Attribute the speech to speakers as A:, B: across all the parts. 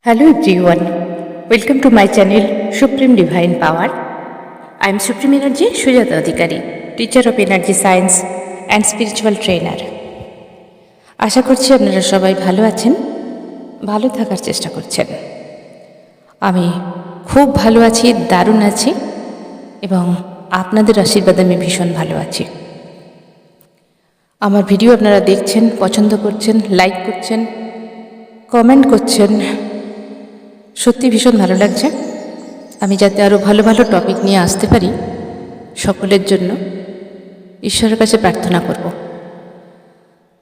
A: Hello everyone, welcome to my channel Supreme Divine Power. I am Supreme Energy Sujata Adhikari, teacher of Energy Science and Spiritual Trainer. আশা করছি আপনারা সবাই ভালো আছেন, ভালো থাকার চেষ্টা করছেন। আমি খুব ভালো আছি, দারুণ আছি এবং আপনাদের আশীর্বাদে আমি ভীষণ ভালো আছি। আমার ভিডিও আপনারা দেখছেন, পছন্দ করছেন, লাইক করছেন, কমেন্ট করছেন, সত্যি ভীষণ ভালো লাগছে। আমি যাতে আরও ভালো ভালো টপিক নিয়ে আসতে পারি সকলের জন্য ঈশ্বরের কাছে প্রার্থনা করব।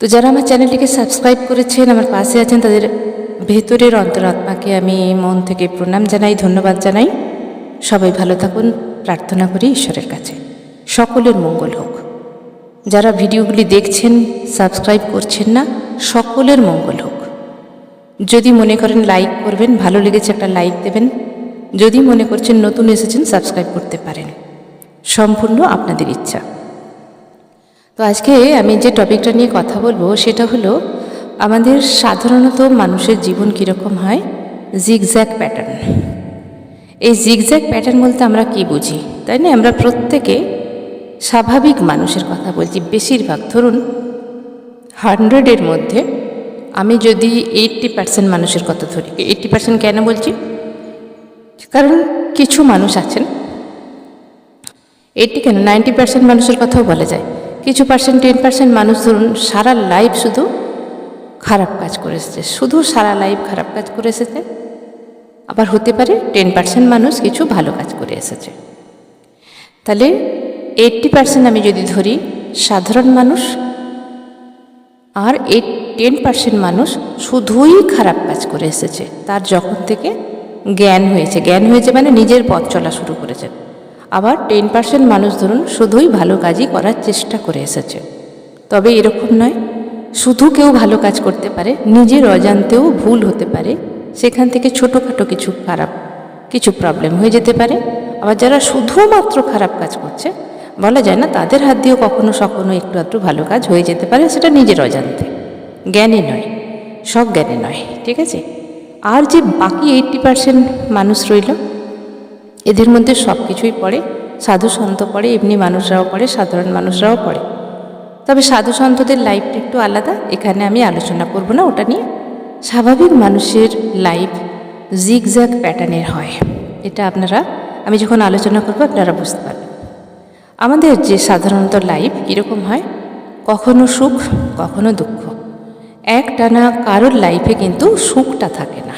A: তো যারা আমার চ্যানেলটিকে সাবস্ক্রাইব করেছেন, আমার পাশে আছেন, তাদের ভেতরের অন্তরাত্মাকে আমি মন থেকে প্রণাম জানাই, ধন্যবাদ জানাই। সবাই ভালো থাকুন, প্রার্থনা করি ঈশ্বরের কাছে সকলের মঙ্গল হোক। যারা ভিডিওগুলি দেখছেন, সাবস্ক্রাইব করছেন না, সকলের মঙ্গল হোক। যদি মনে করেন লাইক করবেন, ভালো লেগেছে একটা লাইক দেবেন। যদি মনে করছেন নতুন এসেছেন, সাবস্ক্রাইব করতে পারেন, সম্পূর্ণ আপনাদের ইচ্ছা। তো আজকে আমি যে টপিকটা নিয়ে কথা বলবো সেটা হলো আমাদের সাধারণত মানুষের জীবন কীরকম হয়, জিগজ্যাগ প্যাটার্ন। এই জিগজ্যাগ প্যাটার্ন বলতে আমরা কি বুঝি, তাই না? আমরা প্রত্যেকে স্বাভাবিক মানুষের কথা বলছি। বেশিরভাগ, ধরুন 100-এর মধ্যে আমি যদি 80% মানুষের কথা ধরি। 80% কেন বলছি? কারণ কিছু মানুষ আছেন, 80 কেন 90% মানুষের কথাও বলা যায়। কিছু 10% মানুষ ধরুন সারা লাইফ শুধু খারাপ কাজ করে এসেছে, শুধু সারা লাইফ খারাপ কাজ করে এসেছে। আবার হতে পারে 10% মানুষ কিছু ভালো কাজ করে এসেছে। তাহলে 80% আমি যদি ধরি সাধারণ মানুষ, আর 10% মানুষ শুধুই খারাপ কাজ করে এসেছে। তার যখন থেকে জ্ঞান হয়েছে মানে নিজের পথ চলা শুরু করেছে। আবার 10% মানুষ ধরুন শুধুই ভালো কাজই করার চেষ্টা করে এসেছে। তবে এরকম নয়, শুধু কেউ ভালো কাজ করতে পারে, নিজের অজান্তেও ভুল হতে পারে, সেখান থেকে ছোটোখাটো কিছু প্রবলেম হয়ে যেতে পারে। আবার যারা শুধুমাত্র খারাপ কাজ করছে, বলা যায় না তাদের হাত দিয়েও কখনো একটু আধটু ভালো কাজ হয়ে যেতে পারে, সেটা নিজের অজান্তে, জ্ঞানে নয়, সব জ্ঞানে নয়, ঠিক আছে? আর যে বাকি 80% মানুষ রইল, এদের মধ্যে সব কিছুই পড়ে। সাধু সন্ত পড়ে, এমনি মানুষরাও পড়ে, সাধারণ মানুষরাও পড়ে। তবে সাধু সন্তদের লাইফটা একটু আলাদা, এখানে আমি আলোচনা করব না ওটা নিয়ে। স্বাভাবিক মানুষের লাইফ জিগজ্যাগ প্যাটার্নের হয়। এটা আমি যখন আলোচনা করব আপনারা বুঝতে পারবেন। আমাদের যে সাধারণত লাইফ কীরকম হয়, কখনো সুখ, কখনো দুঃখ। একটানা কারোর লাইফে কিন্তু সুখটা থাকে না।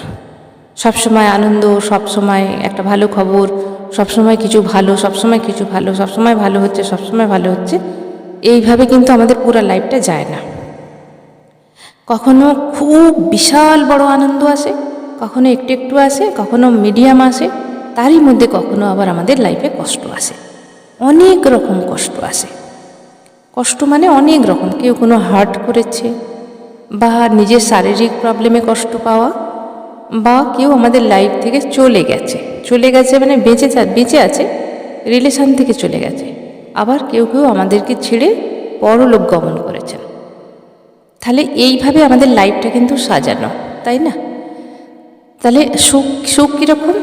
A: সবসময় আনন্দ, সবসময় একটা ভালো খবর, সবসময় কিছু ভালো, সবসময় কিছু ভালো, সবসময় ভালো হচ্ছে, সবসময় ভালো হচ্ছে, এইভাবে কিন্তু আমাদের পুরো লাইফটা যায় না। কখনো খুব বিশাল বড় আনন্দ আসে, কখনো একটু একটু আসে, কখনো মিডিয়াম আসে, তারই মধ্যে কখনো আবার আমাদের লাইফে কষ্ট আসে, অনেক রকম কষ্ট আসে। কষ্ট মানে অনেক রকম, কেউ কোনো হার্ট করেছে, বা নিজের শারীরিক প্রবলেমে কষ্ট পাওয়া, বা কেউ আমাদের লাইফ থেকে চলে গেছে মানে বেঁচে আছে, রিলেশন থেকে চলে গেছে। আবার কেউ আমাদেরকে ছেড়ে পরলোক গমন করেছেন। তাহলে এইভাবে আমাদের লাইফটা কিন্তু সাজানো, তাই না? তাহলে সুখ কীরকম?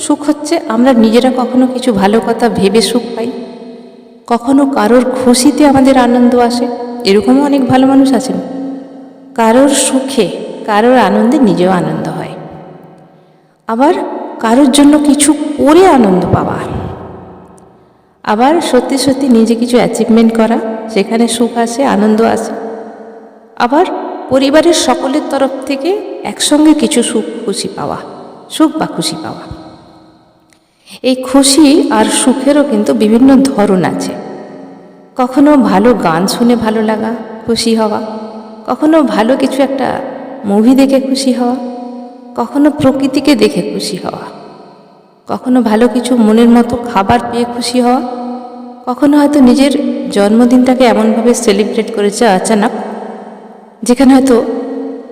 A: সুখ হচ্ছে আমরা নিজেরা কখনো কিছু ভালো কথা ভেবে সুখ পাই, কখনো কারোর খুশিতে আমাদের আনন্দ আসে, এরকমও অনেক ভালো মানুষ আছেন। কারোর সুখে, কারোর আনন্দে নিজেও আনন্দ হয়। আবার কারোর জন্য কিছু করে আনন্দ পাওয়া, আবার সত্যি সত্যি নিজে কিছু অ্যাচিভমেন্ট করা, সেখানে সুখ আসে, আনন্দ আসে। আবার পরিবারের সকলের তরফ থেকে একসঙ্গে কিছু সুখ বা খুশি পাওয়া। এই খুশি আর সুখেরও কিন্তু বিভিন্ন ধরন আছে। কখনো ভালো গান শুনে ভালো লাগা, খুশি হওয়া, কখনো ভালো কিছু একটা মুভি দেখে খুশি হওয়া, কখনো প্রকৃতিকে দেখে খুশি হওয়া, কখনো ভালো কিছু মনের মতো খাবার পেয়ে খুশি হওয়া, কখনো হয়তো নিজের জন্মদিনটাকে এমনভাবে সেলিব্রেট করেছে আচানক, যেখানে হয়তো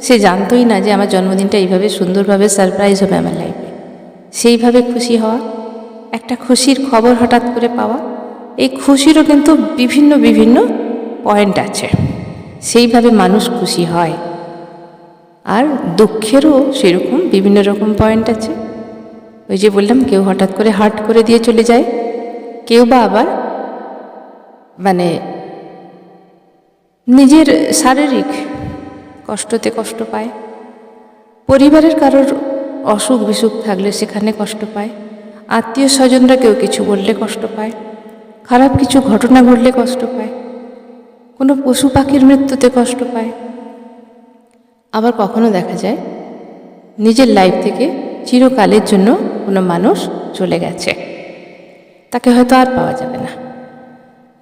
A: সে জানতোই না যে আমার জন্মদিনটা এইভাবে সুন্দরভাবে সারপ্রাইজ হবে আমার লাইফে, সেইভাবে খুশি হওয়া, একটা খুশির খবর হঠাৎ করে পাওয়া। এই খুশিরও কিন্তু বিভিন্ন পয়েন্ট আছে, সেইভাবে মানুষ খুশি হয়। আর দুঃখেরও সেরকম বিভিন্ন রকম পয়েন্ট আছে। ওই যে বললাম, কেউ হঠাৎ করে হার্ট করে দিয়ে চলে যায়, কেউ বা আবার মানে নিজের শারীরিক কষ্টতে কষ্ট পায়, পরিবারের কারোর অসুখ বিসুখ থাকলে সেখানে কষ্ট পায়, আত্মীয় স্বজনরা কেউ কিছু বললে কষ্ট পায়, খারাপ কিছু ঘটনা ঘটলে কষ্ট পায়, কোনো পশু পাখির মৃত্যুতে কষ্ট পায়। আবার কখনো দেখা যায় নিজের লাইফ থেকে চিরকালের জন্য কোনো মানুষ চলে গেছে, তাকে হয়তো আর পাওয়া যাবে না,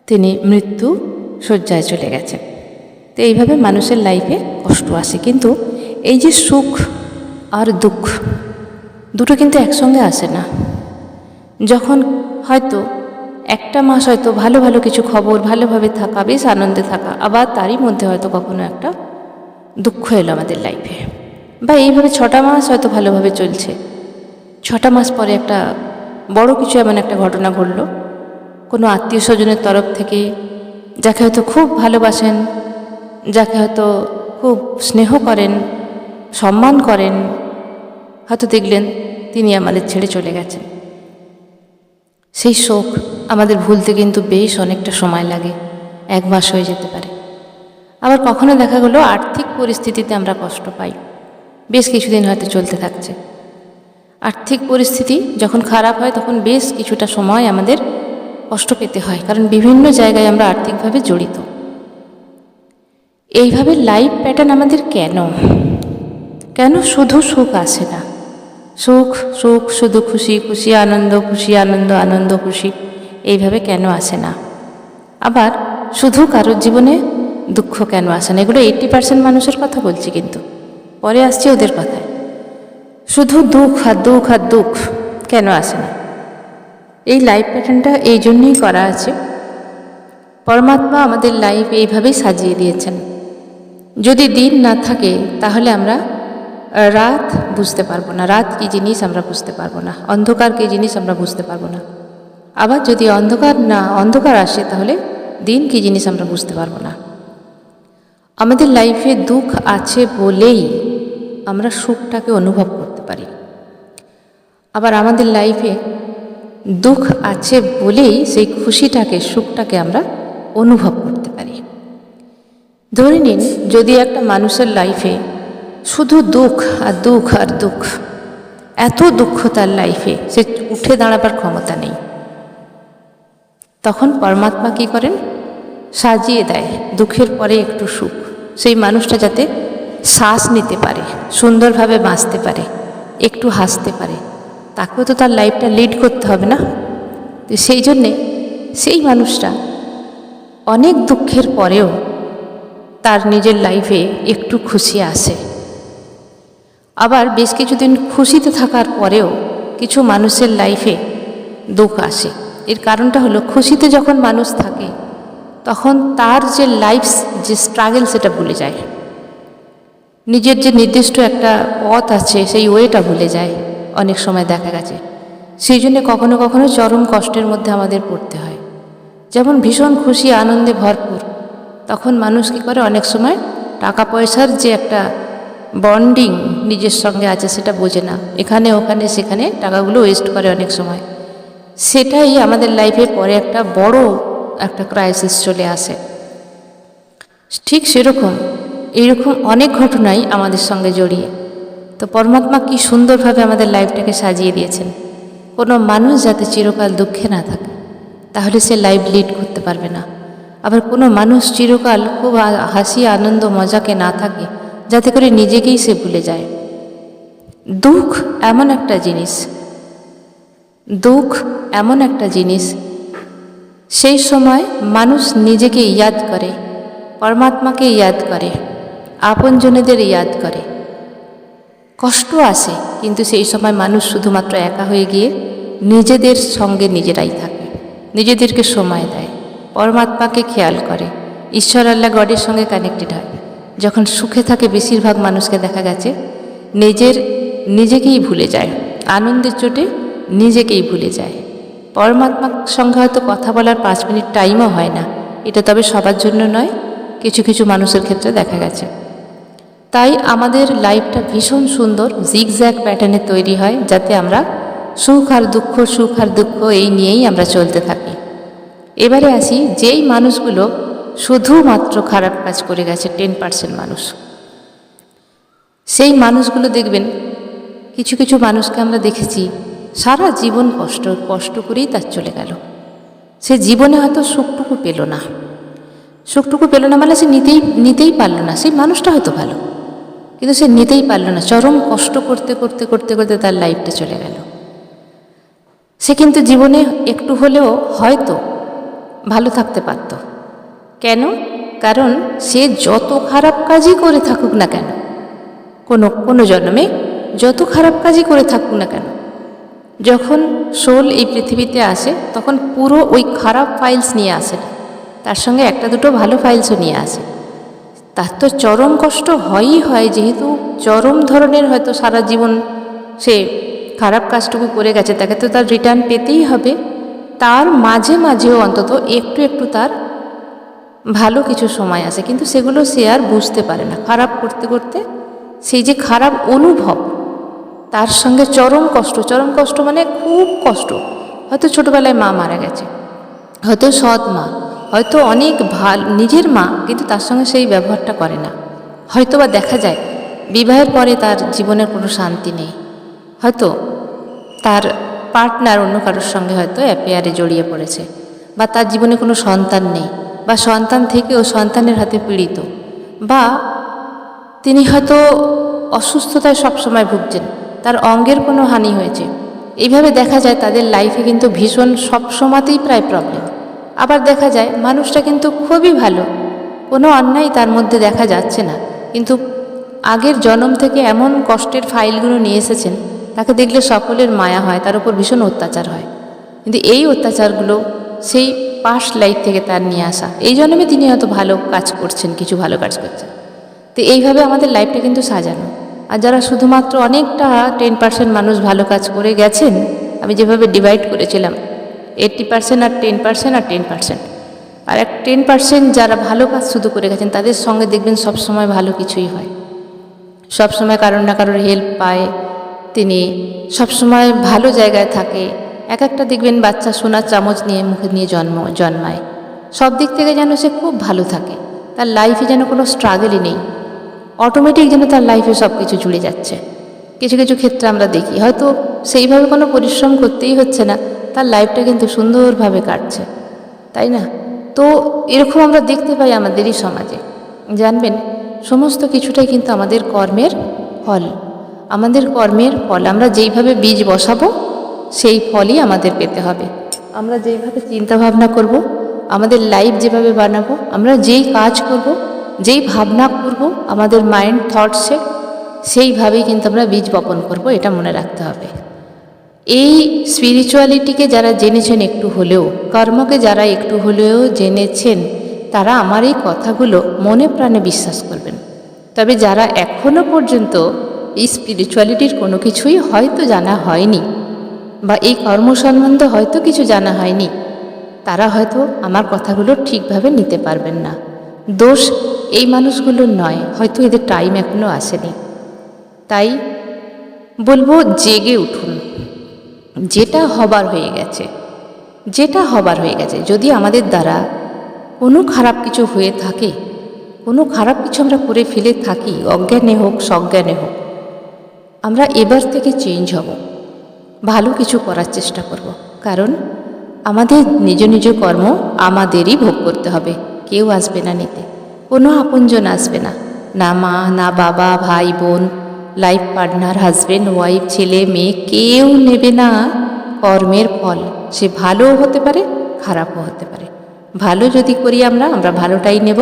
A: তিনি মৃত্যু শয্যায় চলে গেছে। তো এইভাবে মানুষের লাইফে কষ্ট আসে। কিন্তু এই যে সুখ আর দুঃখ দুটো কিন্তু একসঙ্গে আসে না। যখন হয়তো একটা মাস হয়তো ভালো ভালো কিছু খবর, ভালোভাবে থাকা, বেশ আনন্দে থাকা, আবার তারই মধ্যে হয়তো কখনো একটা দুঃখ এলো আমাদের লাইফে, বা এইভাবে 6টা মাস হয়তো ভালোভাবে চলছে, 6টা মাস পরে একটা বড় কিছু এমন একটা ঘটনা ঘটল, কোনো আত্মীয় স্বজনের তরফ থেকে, যাকে হয়তো খুব ভালোবাসেন, যাকে হয়তো খুব স্নেহ করেন, সম্মান করেন, হয়তো দেখলেন তিনি আমাদের ছেড়ে চলে গেছেন। সেই শোক আমাদের ভুলতে কিন্তু বেশ অনেকটা সময় লাগে, 1 মাস হয়ে যেতে পারে। আবার কখনো দেখা গেলো আর্থিক পরিস্থিতিতে আমরা কষ্ট পাই, বেশ কিছুদিন হয়তো চলতে থাকছে। আর্থিক পরিস্থিতি যখন খারাপ হয় তখন বেশ কিছুটা সময় আমাদের কষ্ট পেতে হয়, কারণ বিভিন্ন জায়গায় আমরা আর্থিকভাবে জড়িত। এইভাবে লাইফ প্যাটার্ন আমাদের কেন শুধু সুখ আসে না? সুখ সুখ, শুধু খুশি খুশি, আনন্দ খুশি, আনন্দ আনন্দ খুশি, এইভাবে কেন আসে না? আবার শুধু কারোর জীবনে দুঃখ কেন আসে না? এগুলো 80% মানুষের কথা বলছি, কিন্তু পরে আসছি ওদের কথায়। শুধু দুঃখ আর দুঃখ আর দুঃখ কেন আসে না? এই লাইফ প্যাটার্নটা এই জন্যই করা আছে, পরমাত্মা আমাদের লাইফ এইভাবেই সাজিয়ে দিয়েছেন। যদি দিন না থাকে তাহলে আমরা রাত বুঝতে পারবো না, রাত কী জিনিস আমরা বুঝতে পারবো না, অন্ধকার কী জিনিস আমরা বুঝতে পারবো না। আবার যদি অন্ধকার আসে তাহলে দিন কী জিনিস আমরা বুঝতে পারবো না। আমাদের লাইফে দুঃখ আছে বলেই আমরা সুখটাকে অনুভব করতে পারি, আবার আমাদের লাইফে দুঃখ আছে বলেই সেই খুশিটাকে, সুখটাকে আমরা অনুভব করতে পারি। ধরে নিন, যদি একটা মানুষের লাইফে শুধু দুঃখ আর দুঃখ আর দুঃখ, এত দুঃখ তার লাইফে, সে উঠে দাঁড়াবার ক্ষমতা নেই, তখন পরমাত্মা কী করেন? সাজিয়ে দেয় দুঃখের পরে একটু সুখ, সেই মানুষটা যাতে শ্বাস নিতে পারে, সুন্দরভাবে বাঁচতে পারে, একটু হাসতে পারে। তাকেও তো তার লাইফটা লিড করতে হবে না? সেই জন্যে সেই মানুষটা অনেক দুঃখের পরেও তার নিজের লাইফে একটু খুশি আসে। আবার বেশ কিছুদিন খুশিতে থাকার পরেও কিছু মানুষের লাইফে দুঃখ আসে। এর কারণটা হলো, খুশিতে যখন মানুষ থাকে তখন তার যে লাইফ, যে স্ট্রাগল, সেটা ভুলে যায়। নিজের যে নির্দিষ্ট একটা পথ আছে সেই ওয়েটা ভুলে যায় অনেক সময় দেখা গেছে। সেই জন্যে কখনো কখনো চরম কষ্টের মধ্যে আমাদের পড়তে হয়। যেমন ভীষণ খুশি আনন্দে ভরপুর, তখন মানুষ কী করে, অনেক সময় টাকা পয়সার যে একটা বন্ডিং নিজের সঙ্গে আছে সেটা বোঝে না, এখানে ওখানে সেখানে টাকাগুলো ওয়েস্ট করে অনেক সময়। সেটাই আমাদের লাইফে পরে একটা বড় একটা ক্রাইসিস চলে আসে। ঠিক সেরকম এইরকম অনেক ঘটনাই আমাদের সঙ্গে জড়িয়ে। তো পরমাত্মা কি সুন্দরভাবে আমাদের লাইফটাকে সাজিয়ে দিয়েছেন। কোনো মানুষ যাতে চিরকাল দুঃখে না থাকে, তাহলে সে লাইফ লিড করতে পারবে না। আবার কোনো মানুষ চিরকাল খুব হাসি আনন্দ মজাকে না থাকে, যাতে করে নিজেকেই সে ভুলে যায়। দুঃখ এমন একটা জিনিস, সেই সময় মানুষ নিজেকে ইয়াদ করে, পরমাত্মাকে ইয়াদ করে, আপনজনেদের ইয়াদ করে। কষ্ট আসে, কিন্তু সেই সময় মানুষ শুধুমাত্র একা হয়ে গিয়ে নিজেদের সঙ্গে নিজেরাই থাকে, নিজেদেরকে সময় দেয়, পরমাত্মাকে খেয়াল করে, ঈশ্বর আল্লাহ গডের সঙ্গে কানেক্টেড হয়। যখন সুখে থাকে বেশিরভাগ মানুষকে দেখা গেছে নিজেকেই ভুলে যায়, আনন্দের চোটে নিজেকেই ভুলে যায়। পরমাত্মার সঙ্গে হয়তো কথা বলার 5 মিনিট টাইমও হয় না, এটা তবে সবার জন্য নয়, কিছু কিছু মানুষের ক্ষেত্রে দেখা গেছে। তাই আমাদের লাইফটা ভীষণ সুন্দর জিগজ্যাগ প্যাটার্নে তৈরি হয়, যাতে আমরা সুখ আর দুঃখ এই নিয়েই আমরা চলতে থাকি। এবারে আসি, যেই মানুষগুলো শুধুমাত্র খারাপ কাজ করে গেছে 10% মানুষ, সেই মানুষগুলো দেখবেন, কিছু কিছু মানুষকে আমরা দেখেছি সারা জীবন কষ্ট করেই তার চলে গেল। সে জীবনে হয়তো সুখটুকু পেল না মানে সে নিতেই পারল না। সেই মানুষটা হয়তো ভালো, কিন্তু সে নিতেই পারল না, চরম কষ্ট করতে করতে করতে করতে তার লাইফটা চলে গেল। সে কিন্তু জীবনে একটু হলেও হয়তো ভালো থাকতে পারত। কেন? কারণ সে যত খারাপ কাজই করে থাকুক না কেন, কোনো জন্মে যত খারাপ কাজই করে থাকুক না কেন, যখন সোল এই পৃথিবীতে আসে তখন পুরো ওই খারাপ ফাইলস নিয়ে আসে না, তার সঙ্গে একটা দুটো ভালো ফাইলসও নিয়ে আসে। তার তো চরম কষ্ট হয়ই হয়, যেহেতু চরম ধরনের হয়তো সারা জীবন সে খারাপ কাজটুকু করে গেছে, তাকে তো তার রিটার্ন পেতেই হবে। তার মাঝে মাঝেও অন্তত একটু একটু তার ভালো কিছু সময় আসে, কিন্তু সেগুলো সে আর বুঝতে পারে না। খারাপ করতে করতে সেই যে খারাপ অনুভব, তার সঙ্গে চরম কষ্ট মানে খুব কষ্ট। হয়তো ছোটোবেলায় মা মারা গেছে, হয়তো সৎ মা, হয়তো অনেক নিজের মা, কিন্তু তার সঙ্গে সেই ব্যবহারটা করে না। হয়তো বা দেখা যায় বিবাহের পরে তার জীবনের কোনো শান্তি নেই, হয়তো তার পার্টনার অন্য কারোর সঙ্গে হয়তো অ্যাফেয়ারে জড়িয়ে পড়েছে, বা তার জীবনে কোনো সন্তান নেই, বা সন্তান থেকেও সন্তানের হাতে পীড়িত, বা তিনি হয়তো অসুস্থতায় সবসময় ভুগছেন, তার অঙ্গের কোনো হানি হয়েছে। এইভাবে দেখা যায় তাদের লাইফে কিন্তু ভীষণ সবসময়তেই প্রায় প্রবলেম। আবার দেখা যায় মানুষটা কিন্তু খুবই ভালো, কোনো অন্যায় তার মধ্যে দেখা যাচ্ছে না, কিন্তু আগের জন্ম থেকে এমন কষ্টের ফাইলগুলো নিয়ে এসেছেন, তাকে দেখলে সকলের মায়া হয়, তার উপর ভীষণ অত্যাচার হয়। কিন্তু এই অত্যাচারগুলো সেই পাস্ট লাইফ থেকে তার নিয়ে আসা, এই জন্মে তিনি হয়তো ভালো কাজ করছেন, কিছু ভালো কাজ করছেন। তো এইভাবে আমাদের লাইফটা কিন্তু সাজানো। আর যারা শুধুমাত্র অনেকটা 10% মানুষ ভালো কাজ করে গেছেন, আমি যেভাবে ডিভাইড করেছিলাম 80% আর 10% আর 10%, আর 10% যারা ভালো কাজ শুধু করে গেছেন, তাদের সঙ্গে দেখবেন সবসময় ভালো কিছুই হয়, সবসময় কারোর না কারোর হেল্প পায়, তিনি সবসময় ভালো জায়গায় থাকে। একটা দেখবেন বাচ্চা সোনার চামচ নিয়ে মুখে নিয়ে জন্মায়, সব দিক থেকে যেন সে খুব ভালো থাকে, তার লাইফে যেন কোনো স্ট্রাগলই নেই, অটোমেটিক যেন তার লাইফে সব কিছু জুড়ে যাচ্ছে। কিছু কিছু ক্ষেত্রে আমরা দেখি হয়তো সেইভাবে কোনো পরিশ্রম করতেই হচ্ছে না, তার লাইফটা কিন্তু সুন্দরভাবে কাটছে, তাই না? তো এরকম আমরা দেখতে পাই আমাদেরই সমাজে। জানবেন, সমস্ত কিছুটাই কিন্তু আমাদের কর্মের ফল, আমাদের কর্মের ফল। আমরা যেইভাবে বীজ বসাবো সেই ফলই আমাদের পেতে হবে। আমরা যেইভাবে চিন্তাভাবনা করব, আমাদের লাইফ যেভাবে বানাবো, আমরা যেই কাজ করব, যেই ভাবনা করব আমাদের মাইন্ড থটসে, সেইভাবেই কিন্তু আমরা বীজ বপন করব, এটা মনে রাখতে হবে। এই স্পিরিচুয়ালিটিকে যারা জেনেছেন একটু হলেও, কর্মকে যারা একটু হলেও জেনেছেন, তারা আমার এই কথাগুলো মনে প্রাণে বিশ্বাস করবেন। তবে যারা এখনও পর্যন্ত এই স্পিরিচুয়ালিটির কোনো কিছুই হয়তো জানা হয়নি, বা এই কর্ম সম্বন্ধে হয়তো কিছু জানা হয়নি, তারা হয়তো আমার কথাগুলো ঠিকভাবে নিতে পারবেন না। দোষ এই মানুষগুলোর নয়, হয়তো এদের টাইম এখনও আসেনি। তাই বলবো, জেগে উঠুন। যেটা হবার হয়ে গেছে, যদি আমাদের দ্বারা কোনো খারাপ কিছু হয়ে থাকে, কোনো খারাপ কিছু আমরা করে ফেলে থাকি, অজ্ঞানে হোক সজ্ঞানে হোক, আমরা এবার থেকে চেঞ্জ হব, ভালো কিছু করার চেষ্টা করব। কারণ আমাদের নিজ নিজ কর্ম আমাদেরই ভোগ করতে হবে, কেউ আসবে না নিতে, কোনো আপনজন আসবে না, না মা, না বাবা, ভাই বোন, লাইফ পার্টনার, হাজব্যান্ড ওয়াইফ, ছেলে মেয়ে, কেউ নেবে না কর্মের ফল। সে ভালোও হতে পারে, খারাপও হতে পারে। ভালো যদি করি আমরা ভালোটাই নেব,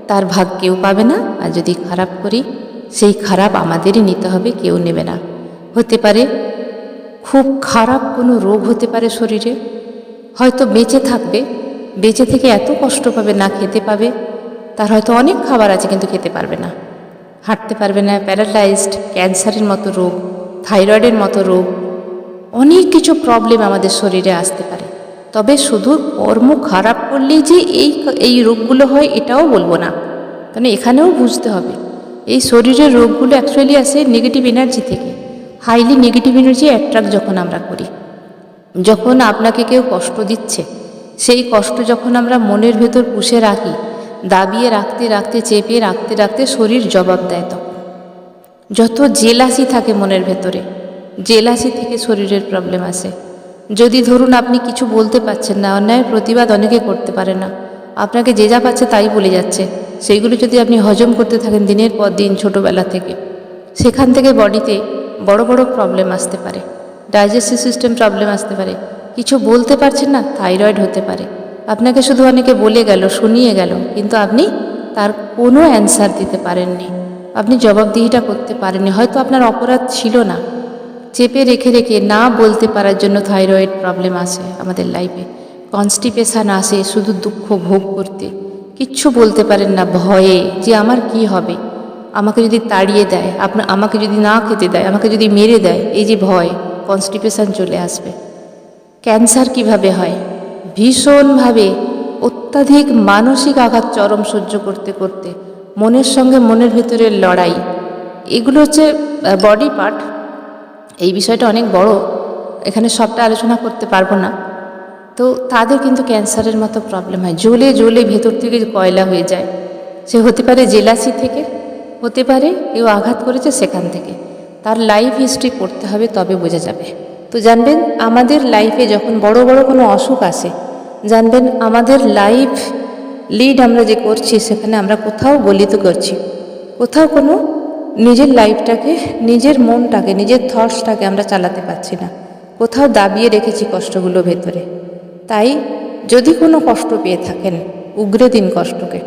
A: তার ভাগ কেউ পাবে না। আর যদি খারাপ করি, সেই খারাপ আমাদেরই নিতে হবে, কেউ নেবে না। হতে পারে খুব খারাপ কোনো রোগ হতে পারে শরীরে, হয়তো বেঁচে থাকবে, বেঁচে থেকে এত কষ্ট পাবে, না খেতে পাবে, তার হয়তো অনেক খাবার আছে কিন্তু খেতে পারবে না, হাঁটতে পারবে না, প্যারালাইজড, ক্যান্সারের মতো রোগ, থাইরয়েডের মতো রোগ, অনেক কিছু প্রবলেম আমাদের শরীরে আসতে পারে। তবে শুধু কর্ম খারাপ করলেই যে এই রোগগুলো হয় এটাও বলবো না, কারণ এখানেও বুঝতে হবে এই শরীরের রোগগুলো অ্যাকচুয়ালি আসে নেগেটিভ এনার্জি থেকে। হাইলি নেগেটিভ এনার্জি অ্যাট্রাক্ট যখন আমরা করি, যখন আপনাকে কেউ কষ্ট দিচ্ছে, সেই কষ্ট যখন আমরা মনের ভেতর পুষে রাখি, দাবিয়ে রাখতে রাখতে, চেপে রাখতে রাখতে শরীর জবাব দেয়। তখন যত জেলাসি থাকে মনের ভেতরে, জেলাসি থেকে শরীরের প্রবলেম আসে। যদি ধরুন আপনি কিছু বলতে পারছেন না, অন্যায়ের প্রতিবাদ অনেকে করতে পারে না, আপনাকে যে যা পাচ্ছে তাই বলে যাচ্ছে, সেইগুলো যদি আপনি হজম করতে থাকেন দিনের পর দিন ছোটোবেলা থেকে, সেখান থেকে বডিতে বড় বড় প্রবলেম আসতে পারে। ডাইজেস্টিভ সিস্টেম প্রবলেম আসতে পারে। কিছু বলতে পারছেন না, থাইরয়েড হতে পারে। আপনাকে শুধু অনেকে বলে গেল, শুনিয়ে গেল, কিন্তু আপনি তার কোনো অ্যান্সার দিতে পারেননি, আপনি জবাবদিহিটা করতে পারেননি। হয়তো আপনার অপরাধ ছিল না, চেপে রেখে রেখে না বলতে পারার জন্য থাইরয়েড প্রবলেম আসে আমাদের লাইফে। কনস্টিপেশন আসে শুধু দুঃখ ভোগ করতে, কিচ্ছু বলতে পারেন না ভয়ে যে আমার কি হবে, আমাকে যদি তাড়িয়ে দেয়, আমাকে যদি না খেতে দেয়, আমাকে যদি মেরে দেয়, এই যে ভয়, কনস্টিপেশন চলে আসবে। ক্যান্সার কিভাবে হয়? ভীষণভাবে অত্যাধিক মানসিক আঘাত চরম সহ্য করতে করতে, মনের সঙ্গে মনের ভেতরের লড়াই, এগুলো হচ্ছে বডি পার্ট। এই বিষয়টা অনেক বড়, এখানে সবটা আলোচনা করতে পারবো না। তো তাদের কিন্তু ক্যান্সারের মতো প্রবলেম হয়, জ্বলে জ্বলে ভেতর থেকে কয়লা হয়ে যায়। সে হতে পারে জেলাসি থেকে, হতে পারে কেউ আঘাত করেছে সেখান থেকে। তার লাইফ হিস্ট্রি পড়তে হবে, তবে বোঝা যাবে। তো জানবেন আমাদের লাইফে যখন বড় বড় কোনো অসুখ আসে, জানবেন আমাদের লাইফ লিড আমরা যে করছি, সেখানে আমরা কোথাও গলিত করছি, কোথাও কোনো নিজের লাইফটাকে, নিজের মনটাকে, নিজের থটসটাকে আমরা চালাতে পারছি না, কোথাও দাবিয়ে রেখেছি কষ্টগুলো ভেতরে। তাই যদি কোনো কষ্ট পেয়ে থাকেন, উগরে দিন কষ্টকে,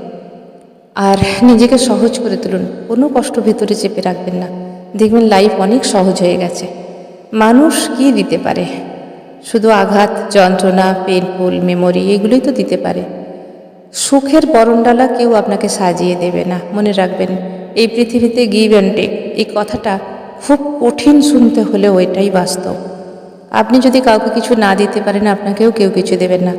A: আর নিজেকে সহজ করে তুলুন। কোনো কষ্ট ভেতরে চেপে রাখবেন না, দেখবেন লাইফ অনেক সহজ হয়ে গেছে। মানুষ কি দিতে পারে? শুধু আঘাত, যন্ত্রণা, পেইনফুল মেমোরি, এগুলোই তো দিতে পারে। সুখের বরণডালা কেউ আপনাকে সাজিয়ে দেবে না। মনে রাখবেন, এই পৃথিবীতে গিভ অ্যান্ড টেক, এই কথাটা খুব কঠিন শুনতে হলেও এটাই বাস্তব। আপনি যদি কাউকে কিছু না দিতে পারেন, আপনাকেও কেউ কিছু দেবেন না।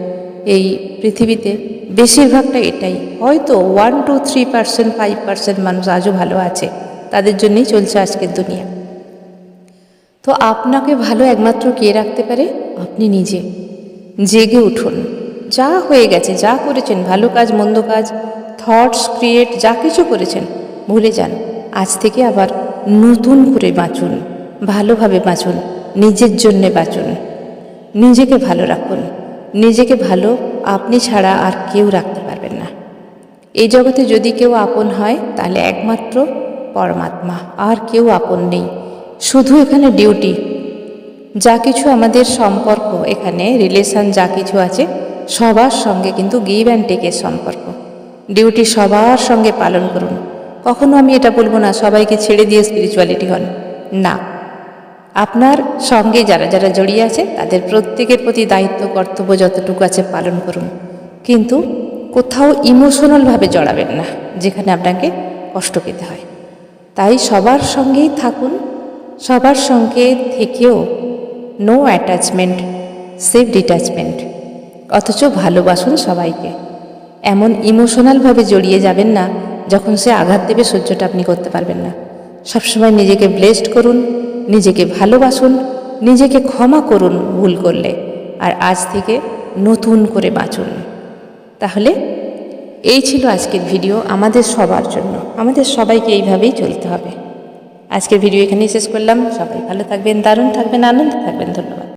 A: এই পৃথিবীতে বেশিরভাগটা এটাই। হয়তো 1, 2, 3%, 5% মানুষ আজও ভালো আছে, তাদের জন্যই চলছে আজকের দুনিয়া। তো আপনাকে ভালো একমাত্র কে রাখতে পারে? আপনি নিজে। জেগে উঠুন, যা হয়ে গেছে, যা করেছেন, ভালো কাজ মন্দ কাজ, থটস ক্রিয়েট, যা কিছু করেছেন ভুলে যান। আজ থেকে আবার নতুন করে বাঁচুন, ভালোভাবে বাঁচুন, নিজের জন্যে বাঁচুন, নিজেকে ভালো রাখুন। নিজেকে ভালো আপনি ছাড়া আর কেউ রাখতে পারবেন না। এই জগতে যদি কেউ আপন হয়, তাহলে একমাত্র পরমাত্মা, আর কেউ আপন নেই। শুধু এখানে ডিউটি, যা কিছু আমাদের সম্পর্ক, এখানে রিলেশন যা কিছু আছে, সবার সঙ্গে কিন্তু গিভ অ্যান্ড টেকের সম্পর্ক। ডিউটি সবার সঙ্গে পালন করুন। কখনো আমি এটা বলবো না সবাইকে ছেড়ে দিয়ে স্পিরিচুয়ালিটি হন, না। আপনার সঙ্গে যারা যারা জড়িয়ে আছে, তাদের প্রত্যেকের প্রতি দায়িত্ব কর্তব্য যতটুকু আছে পালন করুন, কিন্তু কোথাও ইমোশনালভাবে জড়াবেন না যেখানে আপনাকে কষ্ট পেতে হয়। তাই সবার সঙ্গেই থাকুন, সবার সঙ্গে থেকেও নো অ্যাটাচমেন্ট, সেফ ডিট্যাচমেন্ট, অথচ ভালোবাসুন সবাইকে। এমন ইমোশনালভাবে জড়িয়ে যাবেন না যখন সে আঘাত দেবে, সহ্যটা আপনি করতে পারবেন না। সবসময় নিজেকে ব্লেসড করুন, নিজেকে ভালোবাসুন, নিজেকে ক্ষমা করুন ভুল করলে, আর আজ থেকে নতুন করে বাঁচুন। তাহলে এই ছিল আজকের ভিডিও আমাদের সবার জন্য। আমাদের সবাইকে এইভাবেই চলতে হবে। আজকের ভিডিও এখানেই শেষ করলাম। সবাই ভালো থাকবেন, দারুণ থাকবেন, আনন্দে থাকবেন। ধন্যবাদ।